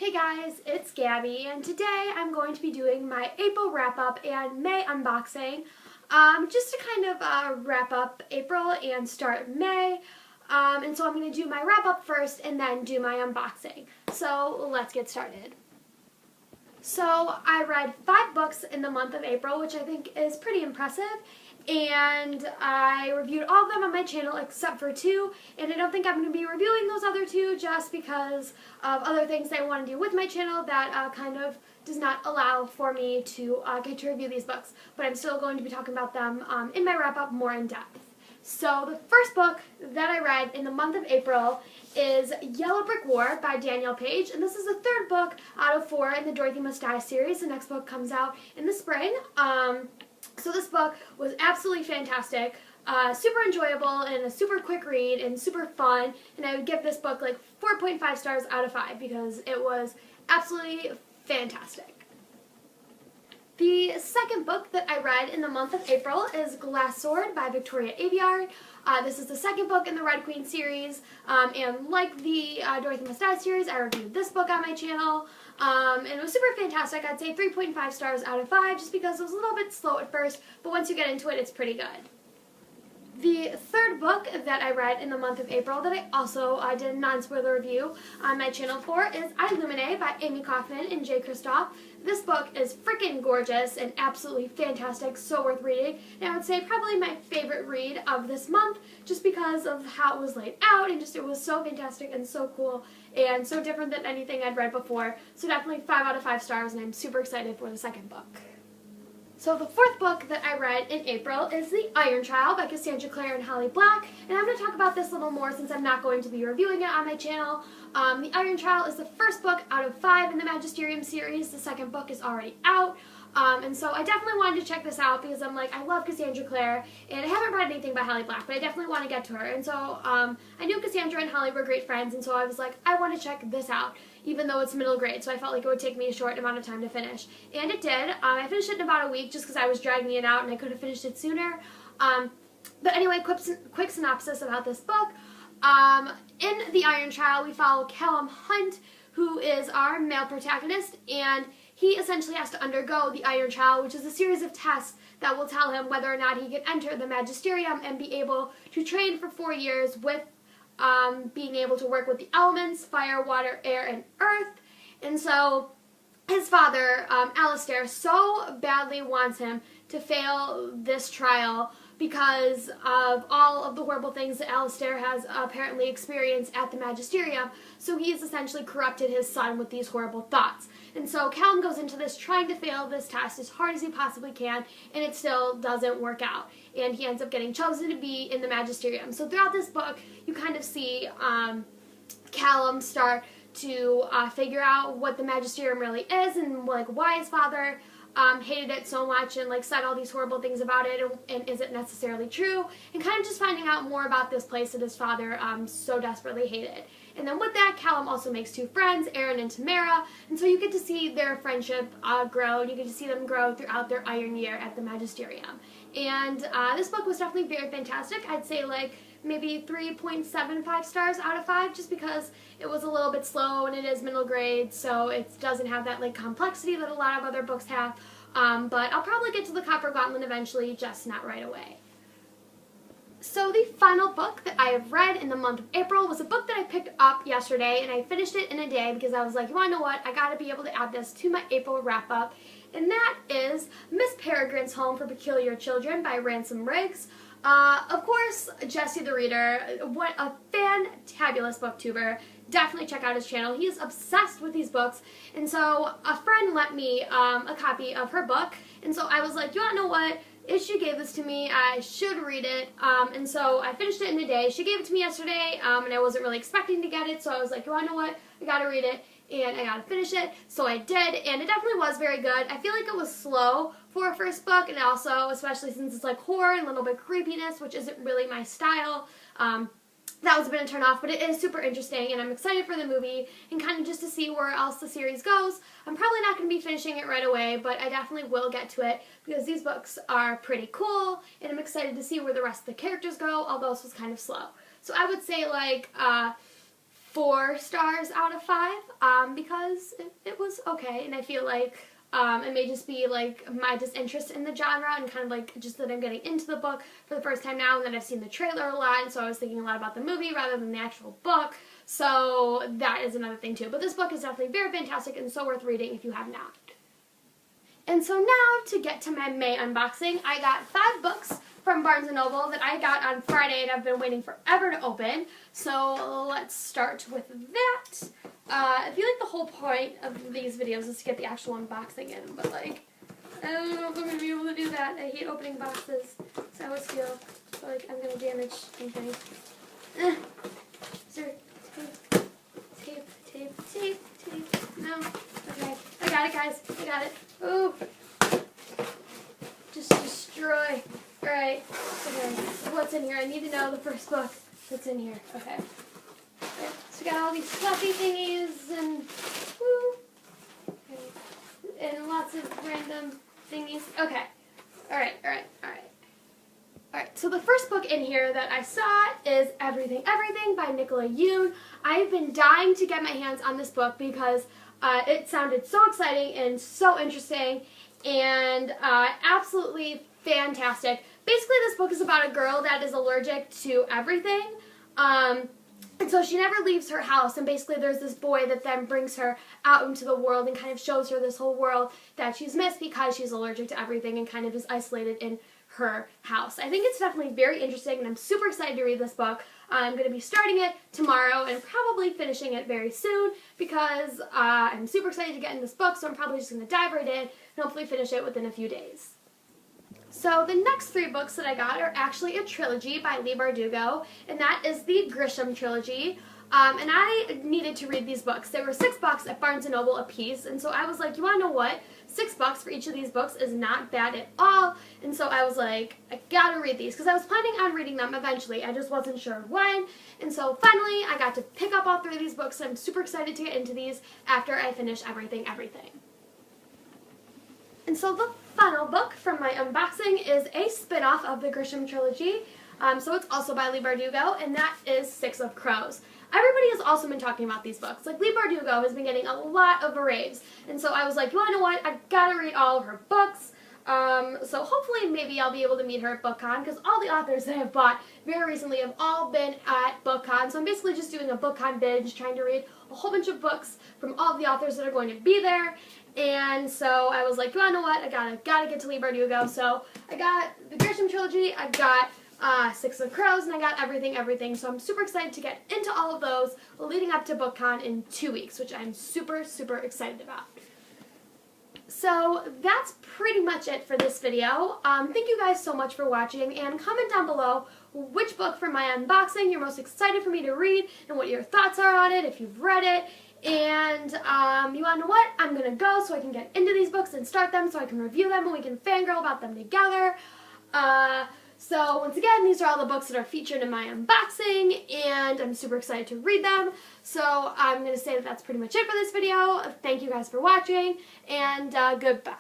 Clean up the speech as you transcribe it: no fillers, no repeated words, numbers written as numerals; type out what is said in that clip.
Hey guys, it's Gabby, and today I'm going to be doing my April wrap-up and May unboxing, just to kind of wrap up April and start May, and so I'm going to do my wrap-up first and then do my unboxing. So let's get started. So I read 5 books in the month of April, which I think is pretty impressive, and I reviewed all of them on my channel except for 2, and I don't think I'm going to be reviewing those other 2 just because of other things that I want to do with my channel that kind of does not allow for me to get to review these books, but I'm still going to be talking about them in my wrap-up more in depth. So the first book that I read in the month of April is Yellow Brick War by Danielle Page, and this is the 3rd book out of 4 in the Dorothy Must Die series. The next book comes out in the spring. So this book was absolutely fantastic, super enjoyable and a super quick read and super fun, and I would give this book like 4.5 stars out of 5 because it was absolutely fantastic. The second book that I read in the month of April is Glass Sword by Victoria Aveyard. This is the 2nd book in the Red Queen series, and like the Dorothy Must Die series, I reviewed this book on my channel, and it was super fantastic. I'd say 3.5 stars out of 5 just because it was a little bit slow at first, but once you get into it, it's pretty good. The 3rd book that I read in the month of April that I also did a non-spoiler review on my channel for is I Illuminate by Amy Kaufman and Jay Kristoff. This book is freaking gorgeous and absolutely fantastic, so worth reading, and I would say probably my favorite read of this month just because of how it was laid out and just it was so fantastic and so cool and so different than anything I'd read before. So definitely 5 out of 5 stars, and I'm super excited for the 2nd book. So the 4th book that I read in April is The Iron Child by Cassandra Clare and Holly Black, and I'm going to talk about this a little more since I'm not going to be reviewing it on my channel. The Iron Child is the 1st book out of 5 in the Magisterium series. The 2nd book is already out, and so I definitely wanted to check this out because I'm like, I love Cassandra Clare, and I haven't read anything by Holly Black, but I definitely want to get to her, and so I knew Cassandra and Holly were great friends, and so I was like, I want to check this out, even though it's middle grade, so I felt like it would take me a short amount of time to finish. And it did. I finished it in about a week just because I was dragging it out and I could have finished it sooner. But anyway, quick synopsis about this book. In The Iron Child, we follow Callum Hunt, who is our male protagonist, and he essentially has to undergo the Iron Child, which is a series of tests that will tell him whether or not he can enter the Magisterium and be able to train for 4 years with being able to work with the elements, fire, water, air, and earth. And so his father, Alistair, so badly wants him to fail this trial because of all of the horrible things that Alistair has apparently experienced at the Magisterium, so he's essentially corrupted his son with these horrible thoughts. And so Callum goes into this trying to fail this test as hard as he possibly can, and it still doesn't work out. And he ends up getting chosen to be in the Magisterium. So throughout this book, you kind of see Callum start to figure out what the Magisterium really is and like why his father hated it so much and like said all these horrible things about it, and is it necessarily true, and kind of just finding out more about this place that his father so desperately hated. And then with that, Callum also makes 2 friends, Aaron and Tamara, and so you get to see their friendship grow, and you get to see them grow throughout their Iron Year at the Magisterium. And this book was definitely very fantastic. I'd say like maybe 3.75 stars out of 5 just because it was a little bit slow and it is middle grade, so it doesn't have that like complexity that a lot of other books have, but I'll probably get to the Copper Gauntlet eventually, just not right away. So the final book that I have read in the month of April was a book that I picked up yesterday, and I finished it in a day because I was like, you want to know what, I gotta be able to add this to my April wrap-up, and that is Miss Peregrine's Home for Peculiar Children by Ransom Riggs. Of course, Jesse the Reader, what a fantabulous booktuber. Definitely check out his channel. He is obsessed with these books, and so a friend lent me a copy of her book, and so I was like, you want to know what? If she gave this to me, I should read it, and so I finished it in a day. She gave it to me yesterday, and I wasn't really expecting to get it, so I was like, you want to know what? I gotta read it, and I gotta finish it, so I did, and it definitely was very good. I feel like it was slow for a first book, and also, especially since it's like horror and a little bit creepiness, which isn't really my style, that was a bit of a turn off, but it is super interesting, and I'm excited for the movie and kind of just to see where else the series goes. I'm probably not going to be finishing it right away, but I definitely will get to it because these books are pretty cool, and I'm excited to see where the rest of the characters go, although this was kind of slow. So I would say like 4 stars out of 5 because it was okay, and I feel like it may just be like my disinterest in the genre and kind of like just that I'm getting into the book for the first time now, and that I've seen the trailer a lot, and so I was thinking a lot about the movie rather than the actual book, so that is another thing too. But this book is definitely very fantastic and so worth reading if you have not. And so now to get to my May unboxing, I got 5 books from Barnes & Noble that I got on Friday and I've been waiting forever to open. So let's start with that. I feel like the whole point of these videos is to get the actual unboxing in, but like, I don't know if I'm going to be able to do that. I hate opening boxes, so I always feel like I'm going to damage something. Is there tape? No? Okay. I got it, guys. I got it. Ooh. Just destroy. Alright. Okay. So what's in here? I need to know the first book that's in here. Okay. Right. So we got all these fluffy thingies and okay. And lots of random thingies. Okay. Alright. So the first book in here that I saw is Everything by Nicola Yoon. I've been dying to get my hands on this book because it sounded so exciting and so interesting and absolutely fantastic. Basically, this book is about a girl that is allergic to everything. And so she never leaves her house, and basically there's this boy that then brings her out into the world and kind of shows her this whole world that she's missed because she's allergic to everything and kind of is isolated in her house. I think it's definitely very interesting, and I'm super excited to read this book. I'm going to be starting it tomorrow and probably finishing it very soon because I'm super excited to get in this book, so I'm probably just going to dive right in and hopefully finish it within a few days. So the next 3 books that I got are actually a trilogy by Leigh Bardugo, and that is the Grissom Trilogy. And I needed to read these books. There were $6 at Barnes & Noble a piece, and so I was like, you want to know what? $6 for each of these books is not bad at all, and so I was like, I gotta read these, because I was planning on reading them eventually. I just wasn't sure when, and so finally I got to pick up all 3 of these books, and I'm super excited to get into these after I finish Everything. And so the final book from my unboxing is a spin-off of the Grissom Trilogy, so it's also by Leigh Bardugo, and that is Six of Crows. Everybody has also been talking about these books. Like, Leigh Bardugo has been getting a lot of raves, and so I was like, you want to know what? I've got to read all of her books. So hopefully maybe I'll be able to meet her at BookCon, because all the authors that I've bought very recently have all been at BookCon. So I'm basically just doing a BookCon binge, trying to read a whole bunch of books from all the authors that are going to be there. And so I was like, you want to know what? I gotta get to Leigh Bardugo. So I got the Grissom Trilogy, I got Six of Crows, and I got Everything. So I'm super excited to get into all of those leading up to BookCon in 2 weeks, which I'm super excited about. So that's pretty much it for this video. Thank you guys so much for watching, and comment down below which book from my unboxing you're most excited for me to read and what your thoughts are on it, if you've read it. And you want to know what? I'm going to go so I can get into these books and start them so I can review them and we can fangirl about them together. So once again, these are all the books that are featured in my unboxing, and I'm super excited to read them. So I'm going to say that that's pretty much it for this video. Thank you guys for watching, and goodbye.